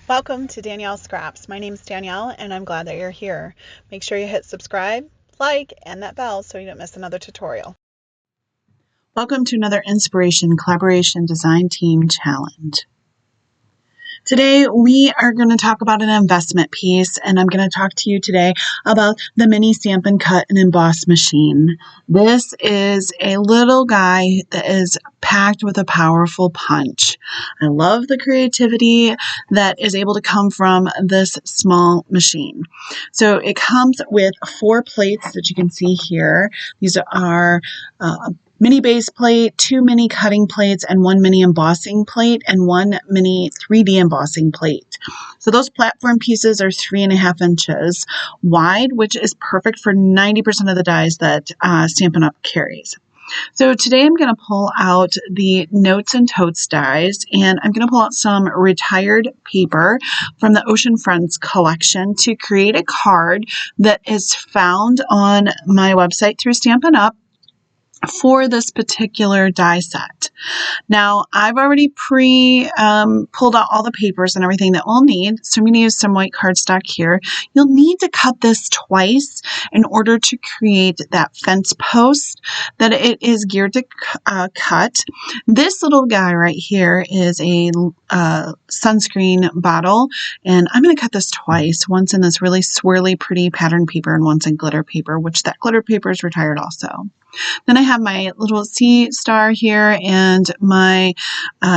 Welcome to Danielle Scraps. My name is Danielle and I'm glad that you're here. Make sure you hit subscribe, like, and that bell so you don't miss another tutorial. Welcome to another Inspiration Collaboration Design Team Challenge. Today we are going to talk about an investment piece, and I'm going to talk to you today about the mini Stampin' Cut and Emboss machine. This is a little guy that is packed with a powerful punch. I love the creativity that is able to come from this small machine. So it comes with 4 plates that you can see here. These are mini base plate, 2 mini cutting plates, and 1 mini embossing plate, and 1 mini 3D embossing plate. So those platform pieces are 3.5 inches wide, which is perfect for 90% of the dies that Stampin' Up! Carries. So today I'm going to pull out the Notes and Totes dies, and I'm going to pull out some retired paper from the Ocean Friends collection to create a card that is found on my website through Stampin' Up! For this particular die set. Now, I've already pulled out all the papers and everything that we'll need, so I'm going to use some white cardstock here. You'll need to cut this twice in order to create that fence post that it is geared to cut. This little guy right here is a sunscreen bottle, and I'm going to cut this twice, once in this really swirly, pretty pattern paper and once in glitter paper, which that glitter paper is retired also. Then I have my little sea star here and my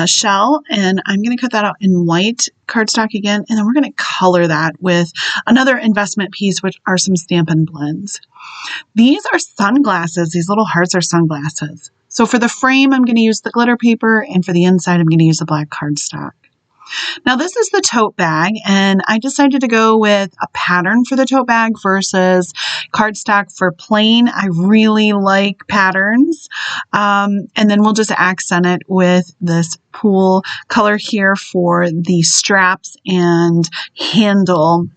shell, and I'm going to cut that out in white cardstock again, and then we're going to color that with another investment piece, which are some Stampin' blends. These are sunglasses. These little hearts are sunglasses. So for the frame, I'm going to use the glitter paper, and for the inside, I'm going to use the black cardstock. Now this is the tote bag, and I decided to go with a pattern for the tote bag versus cardstock for plain. I really like patterns. And then we'll just accent it with this pool color here for the straps and handle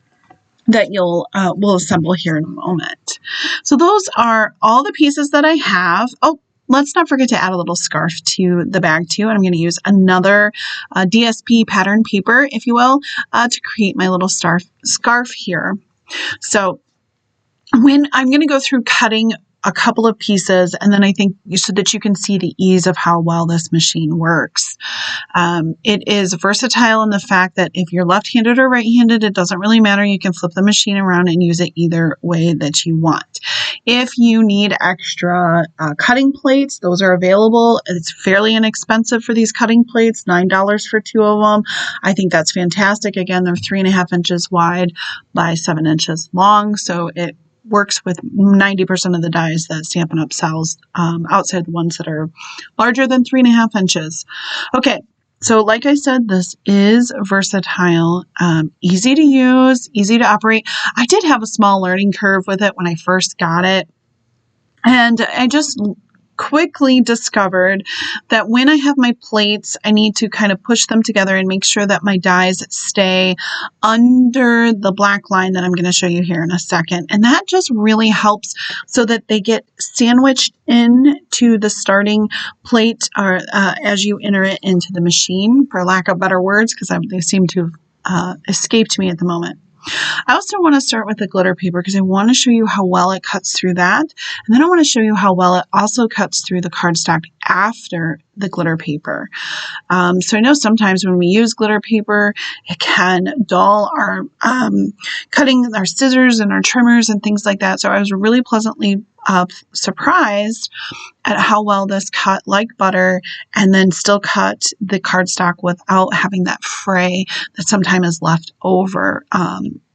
that we'll assemble here in a moment. So those are all the pieces that I have. Oh, let's not forget to add a little scarf to the bag too. And I'm going to use another DSP pattern paper, if you will, to create my little scarf here. So when I'm going to go through cutting a couple of pieces, and then I think so that you can see the ease of how well this machine works. It is versatile in the fact that if you're left-handed or right-handed, it doesn't really matter. You can flip the machine around and use it either way that you want. If you need extra cutting plates, those are available. It's fairly inexpensive for these cutting plates, $9 for 2 of them. I think that's fantastic. Again, they're 3.5 inches wide by 7 inches long, so it works with 90% of the dies that Stampin' Up! Sells, outside the ones that are larger than 3.5 inches. Okay, so like I said, this is versatile, easy to use, easy to operate. I did have a small learning curve with it when I first got it, and I just quickly discovered that when I have my plates, I need to kind of push them together and make sure that my dies stay under the black line that I'm going to show you here in a second. And that just really helps so that they get sandwiched into the starting plate or as you enter it into the machine, for lack of better words, because they seem to have escaped me at the moment. I also want to start with the glitter paper because I want to show you how well it cuts through that. And then I want to show you how well it also cuts through the cardstock after the glitter paper. So I know sometimes when we use glitter paper, it can dull our cutting, our scissors and our trimmers and things like that. So I was really pleasantly surprised at how well this cut like butter and then still cut the cardstock without having that fray that sometimes is left over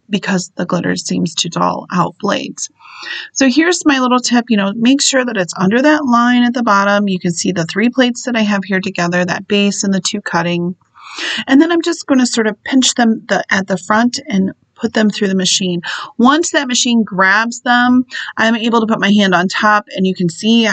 because the glitter seems to dull out blades. So here's my little tip, make sure that it's under that line at the bottom. You can see the 3 plates that I have here together, that base and the 2 cutting. And then I'm just going to sort of pinch them at the front and put them through the machine. Once that machine grabs them, I'm able to put my hand on top, and you can see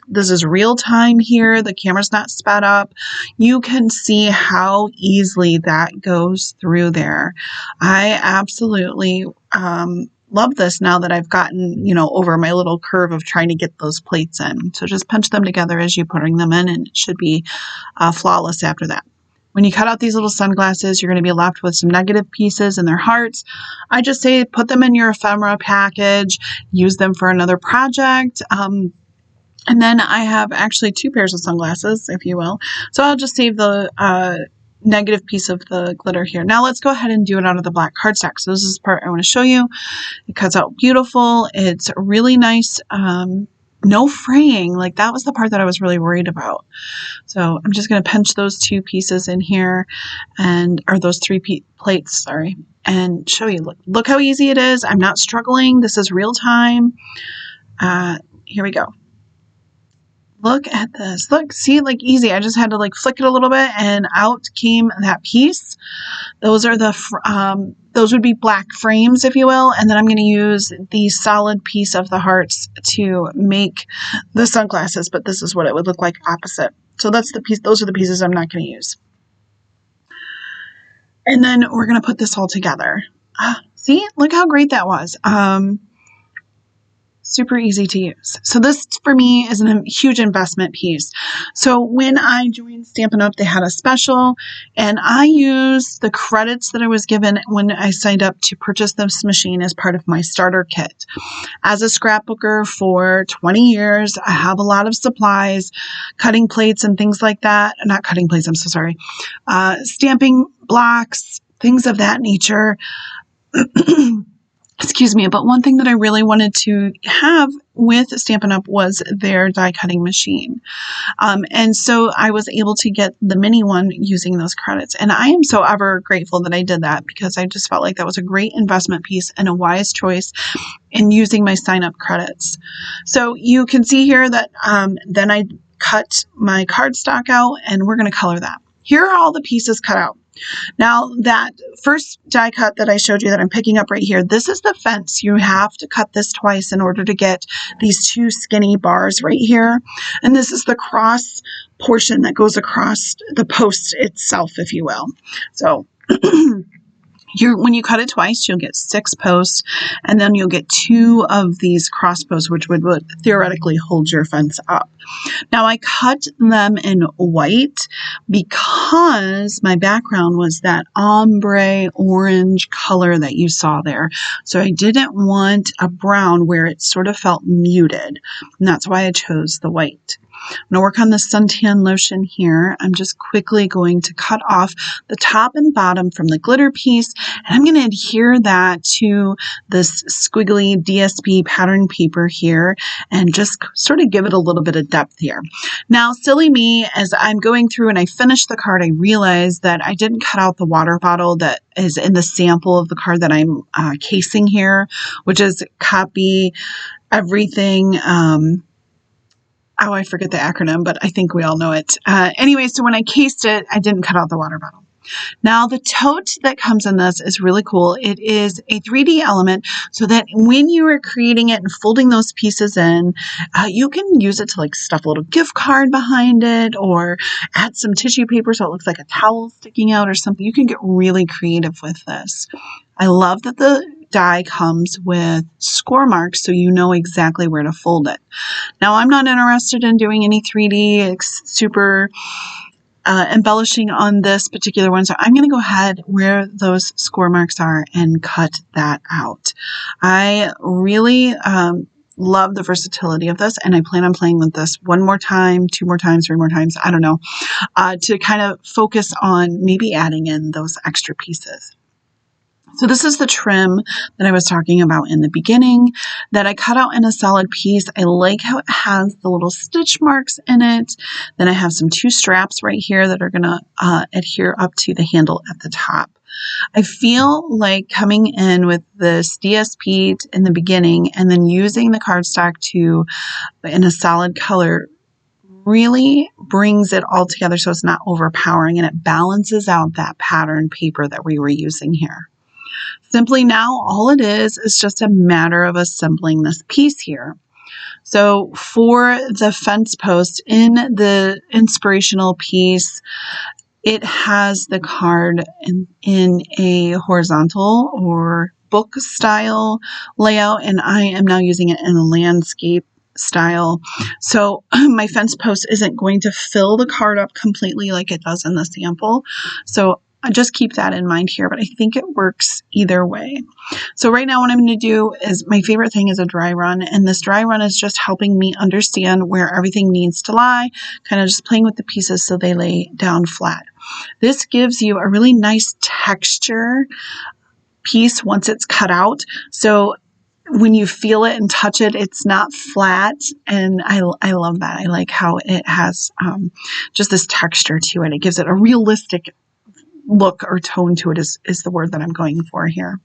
this is real time here. The camera's not sped up. You can see how easily that goes through there. I absolutely love this now that I've gotten, over my little curve of trying to get those plates in. So just punch them together as you're putting them in, and it should be flawless after that. When you cut out these little sunglasses, you're going to be left with some negative pieces and their hearts. I just say put them in your ephemera package, use them for another project. And then I have actually 2 pairs of sunglasses, if you will. So I'll just save the negative piece of the glitter here. Now let's go ahead and do it out of the black cardstock. So this is the part I want to show you. It cuts out beautiful. It's really nice. No fraying. Like that was the part that I was really worried about. So I'm just going to pinch those 2 pieces in here or those 3 plates, sorry, and show you. Look how easy it is. I'm not struggling. This is real time. Here we go. Look at this. Look, see, like easy. I just had to like flick it a little bit and out came that piece. Those are those would be black frames, if you will. And then I'm going to use the solid piece of the hearts to make the sunglasses, but this is what it would look like opposite. So that's the piece. Those are the pieces I'm not going to use. And then we're going to put this all together. See, look how great that was. Super easy to use. So this for me is a huge investment piece. So when I joined Stampin' Up, they had a special and I used the credits that I was given when I signed up to purchase this machine as part of my starter kit. As a scrapbooker for 20 years, I have a lot of supplies, cutting plates and things like that. Not cutting plates, I'm so sorry. Stamping blocks, things of that nature. Excuse me, but one thing that I really wanted to have with Stampin' Up was their die cutting machine. And so I was able to get the mini one using those credits. And I am so ever grateful that I did that because I just felt like that was a great investment piece and a wise choice in using my sign up credits. So you can see here that then I cut my cardstock out and we're going to color that. Here are all the pieces cut out. Now that first die cut that I showed you that I'm picking up right here, this is the fence. You have to cut this twice in order to get these 2 skinny bars right here. And this is the cross portion that goes across the post itself, if you will. So when you cut it twice, you'll get 6 posts, and then you'll get 2 of these cross posts, which would theoretically hold your fence up. Now, I cut them in white because my background was that ombre orange color that you saw there. So I didn't want a brown where it sort of felt muted, and that's why I chose the white. I'm going to work on the suntan lotion here. I'm just quickly going to cut off the top and bottom from the glitter piece, and I'm going to adhere that to this squiggly DSP pattern paper here and just sort of give it a little bit of depth here. Now, silly me, as I'm going through and I finish the card, I realized that I didn't cut out the water bottle that is in the sample of the card that I'm casing here, which is copy everything. I forget the acronym, but I think we all know it. Anyway, so when I cased it, I didn't cut out the water bottle. Now, the tote that comes in this is really cool. It is a 3D element so that when you are creating it and folding those pieces in, you can use it to like stuff a little gift card behind it or add some tissue paper so it looks like a towel sticking out or something. You can get really creative with this. I love that the die comes with score marks so you know exactly where to fold it. Now, I'm not interested in doing any 3D super embellishing on this particular one, so I'm going to go ahead where those score marks are and cut that out. I really love the versatility of this, and I plan on playing with this 1 more time, 2 more times, 3 more times, I don't know, to kind of focus on maybe adding in those extra pieces. So this is the trim that I was talking about in the beginning that I cut out in a solid piece. I like how it has the little stitch marks in it. Then I have some 2 straps right here that are going to adhere up to the handle at the top. I feel like coming in with this DSP in the beginning and then using the cardstock in a solid color really brings it all together so it's not overpowering and it balances out that pattern paper that we were using here. Simply now, all it is just a matter of assembling this piece here. So for the fence post in the inspirational piece, it has the card in a horizontal or book style layout, and I am now using it in a landscape style. So my fence post isn't going to fill the card up completely like it does in the sample. So I just keep that in mind here, but I think it works either way. So right now what I'm going to do is, my favorite thing is a dry run, and this dry run is just helping me understand where everything needs to lie, kind of just playing with the pieces so they lay down flat. This gives you a really nice texture piece once it's cut out. So when you feel it and touch it, it's not flat, and I love that. I like how it has just this texture to it. It gives it a realistic look or tone to it is the word that I'm going for here.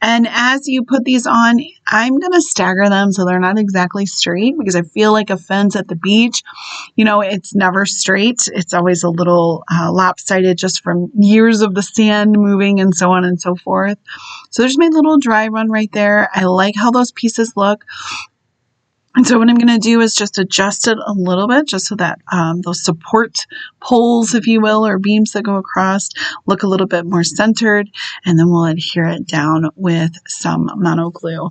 And as you put these on, I'm going to stagger them so they're not exactly straight, because I feel like a fence at the beach, you know, it's never straight. It's always a little lopsided just from years of the sand moving and so on and so forth. So there's my little dry run right there. I like how those pieces look. And so what I'm going to do is just adjust it a little bit, just so that those support poles, if you will, or beams that go across, look a little bit more centered. And then we'll adhere it down with some mono glue,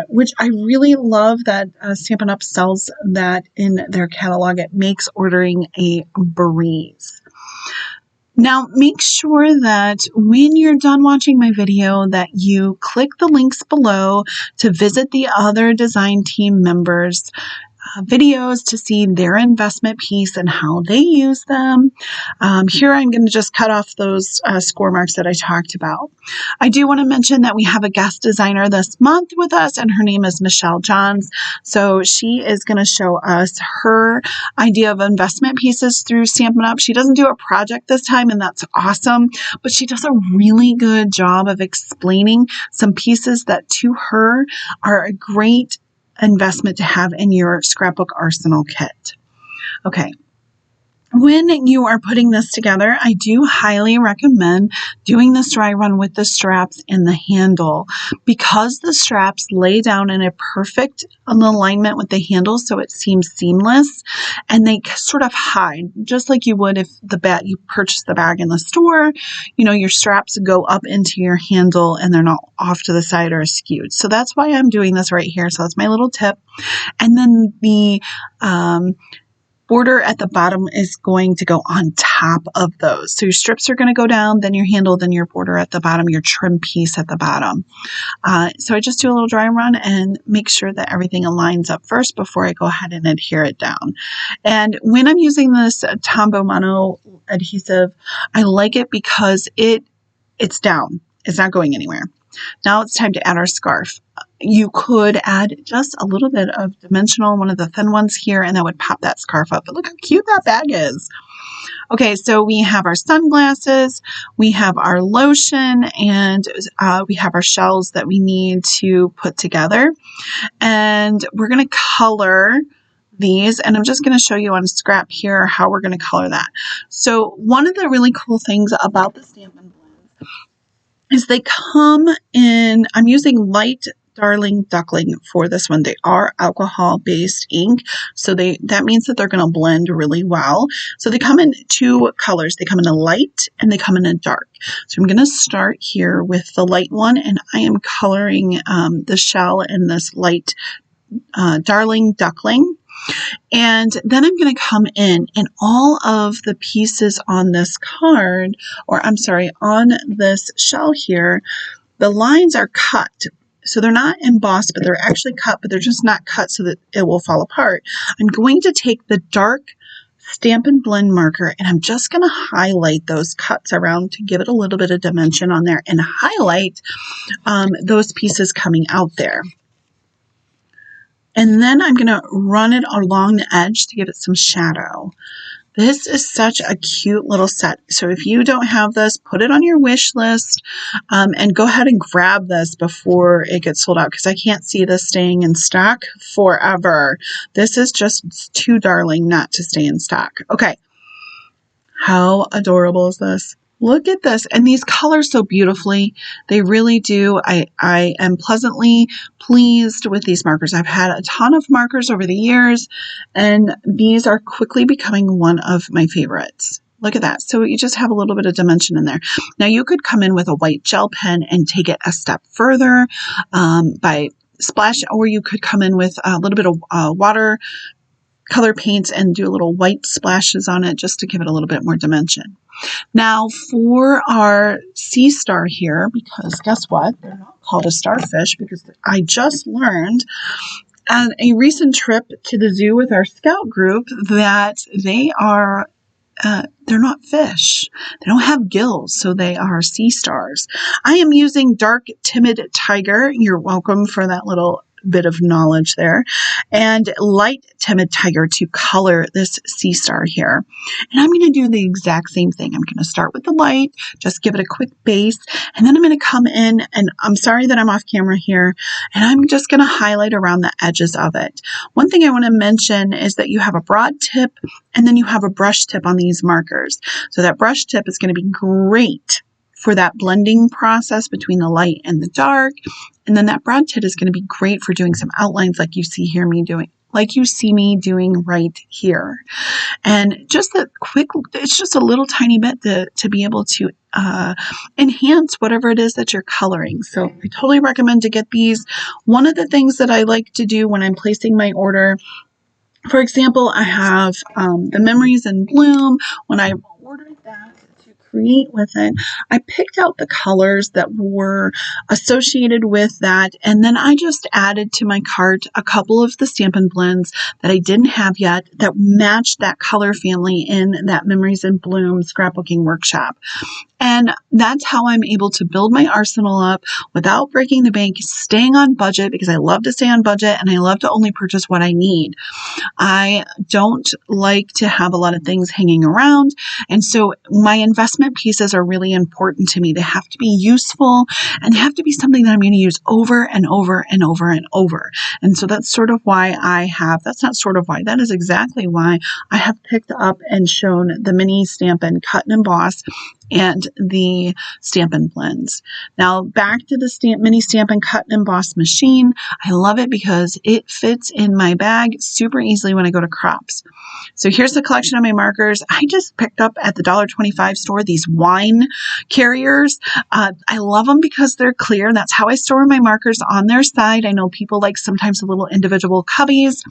which I really love that Stampin' Up! Sells that in their catalog. It makes ordering a breeze. Now, make sure that when you're done watching my video that you click the links below to visit the other design team members' videos to see their investment piece and how they use them. Here I'm going to just cut off those score marks that I talked about. I do want to mention that we have a guest designer this month with us, and her name is Michelle Johns. So she is going to show us her idea of investment pieces through Stampin' Up! She doesn't do a project this time, and that's awesome, but she does a really good job of explaining some pieces that to her are a great investment to have in your scrapbook arsenal kit. Okay. When you are putting this together, I do highly recommend doing this dry run with the straps and the handle, because the straps lay down in a perfect alignment with the handle so it seems seamless, and they sort of hide, just like you would if you purchase the bag in the store. You know, your straps go up into your handle and they're not off to the side or askew. So that's why I'm doing this right here. So that's my little tip. And then the border at the bottom is going to go on top of those. So your strips are going to go down, then your handle, then your border at the bottom, your trim piece at the bottom. So I just do a little dry run and make sure that everything aligns up first before I go ahead and adhere it down. And when I'm using this Tombow Mono adhesive, I like it because it's down. It's not going anywhere. Now it's time to add our scarf. You could add just a little bit of dimensional, one of the thin ones here, and that would pop that scarf up. But look how cute that bag is. Okay, so we have our sunglasses, we have our lotion, and we have our shells that we need to put together. And we're going to color these, and I'm just going to show you on a scrap here how we're going to color that. So one of the really cool things about the Stampin' blends is they come in, I'm using light Darling Duckling for this one. They are alcohol-based ink, so that means that they're going to blend really well. So they come in two colors. They come in a light and they come in a dark. So I'm going to start here with the light one, and I am coloring the shell in this light Darling Duckling. And then I'm going to come in, and all of the pieces on this card, or I'm sorry, on this shell here, the lines are cut. So they're not embossed, but they're actually cut, but they're just not cut so that it will fall apart. I'm going to take the dark Stampin' Blend marker, and I'm just going to highlight those cuts around to give it a little bit of dimension on there and highlight those pieces coming out there. And then I'm going to run it along the edge to give it some shadow. This is such a cute little set. So if you don't have this, put it on your wish list and go ahead and grab this before it gets sold out, because I can't see this staying in stock forever. This is just too darling not to stay in stock. Okay. How adorable is this? Look at this. And these color so beautifully. They really do. I am pleasantly pleased with these markers. I've had a ton of markers over the years, and these are quickly becoming one of my favorites. Look at that. So you just have a little bit of dimension in there. Now you could come in with a white gel pen and take it a step further by splash, or you could come in with a little bit of water color paints and do a little white splashes on it just to give it a little bit more dimension. Now for our sea star here, because guess what? They're not called a starfish because I just learned on a recent trip to the zoo with our scout group that they're not fish. They don't have gills, so they are sea stars. I am using dark timid tiger. You're welcome for that little bit of knowledge there, and light timid tiger to color this sea star here. And I'm going to do the exact same thing. I'm going to start with the light, just give it a quick base, and then I'm going to come in, and I'm sorry that I'm off camera here, and I'm just going to highlight around the edges of it. One thing I want to mention is that you have a broad tip and then you have a brush tip on these markers. So that brush tip is going to be great for that blending process between the light and the dark. And then that broad tip is going to be great for doing some outlines like you see me doing right here. And just that quick, it's just a little tiny bit to be able to enhance whatever it is that you're coloring. So I totally recommend to get these. One of the things that I like to do when I'm placing my order, for example, I have the Memories in Bloom. When I ordered that to create with it, I picked out the colors that were associated with that, and then I just added to my cart a couple of the Stampin' blends that I didn't have yet that matched that color family in that Memories in Bloom scrapbooking workshop. And that's how I'm able to build my arsenal up without breaking the bank, staying on budget, because I love to stay on budget and I love to only purchase what I need. I don't like to have a lot of things hanging around. And so my investment pieces are really important to me. They have to be useful and they have to be something that I'm going to use over and over and over and over. And so that's sort of why that is exactly why I have picked up and shown the mini Stampin' Cut and Emboss and the Stampin' blends. Now back to the mini Stampin' Cut and Emboss machine. I love it because it fits in my bag super easily when I go to crops. So here's the collection of my markers. I just picked up at the $1.25 store these wine carriers. I love them because they're clear. That's how I store my markers on their side. I know people like sometimes the little individual cubbies.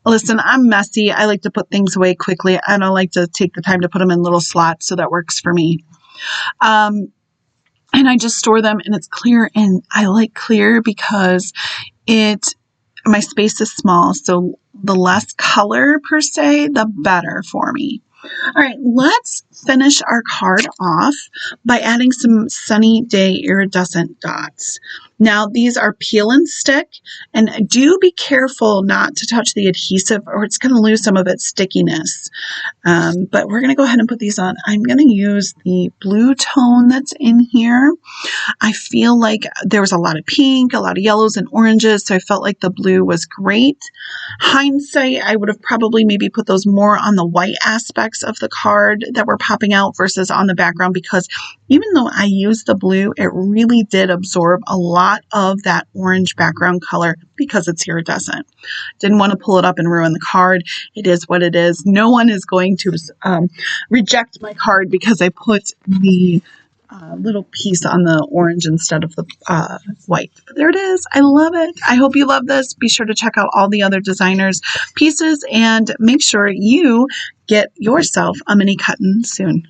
Listen, I'm messy. I like to put things away quickly. I don't like to take the time to put them in little slots, so that works for me. And I just store them and it's clear, and I like clear because my space is small, so the less color per se, the better for me. All right, let's finish our card off by adding some Sunny Day iridescent dots. Now, these are peel and stick, and do be careful not to touch the adhesive or it's going to lose some of its stickiness. But we're going to go ahead and put these on. I'm going to use the blue tone that's in here. I feel like there was a lot of pink, a lot of yellows and oranges, so I felt like the blue was great. Hindsight, I would have probably maybe put those more on the white aspects of the card that were popping out versus on the background, because even though I used the blue, it really did absorb a lot of that orange background color because it's iridescent. Didn't want to pull it up and ruin the card. It is what it is. No one is going to reject my card because I put the little piece on the orange instead of the white. But there it is. I love it. I hope you love this. Be sure to check out all the other designers' pieces and make sure you get yourself a mini cut-in soon.